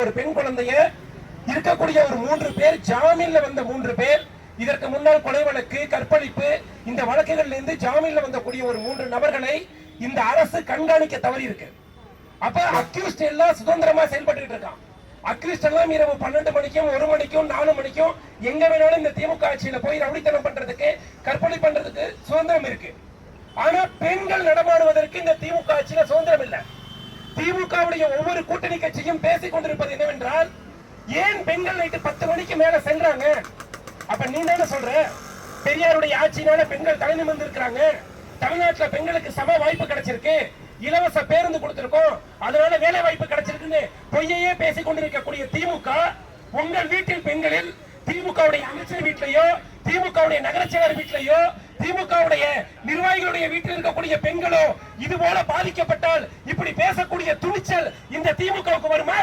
ஒரு பெண் குழந்தைய இருக்கக்கூடிய ஒரு 3 பேர், ஜாமீன்ல வந்த 3 பேர், இதற்கு முன்னால் கொலை வழக்கு, கற்பழிப்பு, இந்த வழக்குகள்ல இருந்து ஜாமீன்ல வந்தக்கூடிய ஒரு 3 நபர்களை இந்த அரசு கண்காணிக்க தவறி இருக்கு. அப்ப அக்யூஸ்ட் எல்லாம் சுதந்திரமா செயல்பட்டு இருக்கான். அக்யூஸ்ட் எல்லாம் இரவு 12 மணிக்கும் 1 மணிக்கும் 4 மணிக்கும் எங்க வேணாலும் இந்த திமுக ஆட்சியில போய் ரவுடித்தனம் பண்றதுக்கு, கற்பழி பண்றதுக்கு சுதந்திரம் இருக்கு. ஆனா பெண்கள் நடமாடுவதற்கு இந்த திமுக ஆட்சியில சுதந்திரம் இல்லை. திமுகவுடைய ஒவ்வொரு கூட்டணி கட்சியும் பேசிக் கொண்டிருப்பது என்னவென்றால், ஏன் பெண்கள் நைட்டு 10 மணிக்கு மேல சென்றாங்க? அப்ப நீ தானே சொல்ற பெரியாருடைய ஆட்சியினால பெண்கள் தலை நிமிர்ந்து இருக்கிறாங்க, தமிழ்நாட்டில் பெண்களுக்கு சம வாய்ப்பு கிடைச்சிருக்கு, இலவச பேருந்து கொடுத்திருக்கோம், அதனால வேலை வாய்ப்பு கிடைச்சிருக்குன்னு பொய்யையே பேசிக் கொண்டிருக்கக்கூடிய திமுக, உங்கள் வீட்டில் பெண்களில் திமுகவுடைய அமைச்சர் வீட்டிலேயோ, திமுகவுடைய நகர செயலர் வீட்டிலேயோ, திமுகவுடைய நிர்வாகிகளுடைய வீட்டில் இருக்கக்கூடிய பெண்களோ இது போல பாதிக்கப்பட்டால் இப்படி பேசக்கூடிய துணிச்சல் இந்த திமுகவுக்கு வருமா?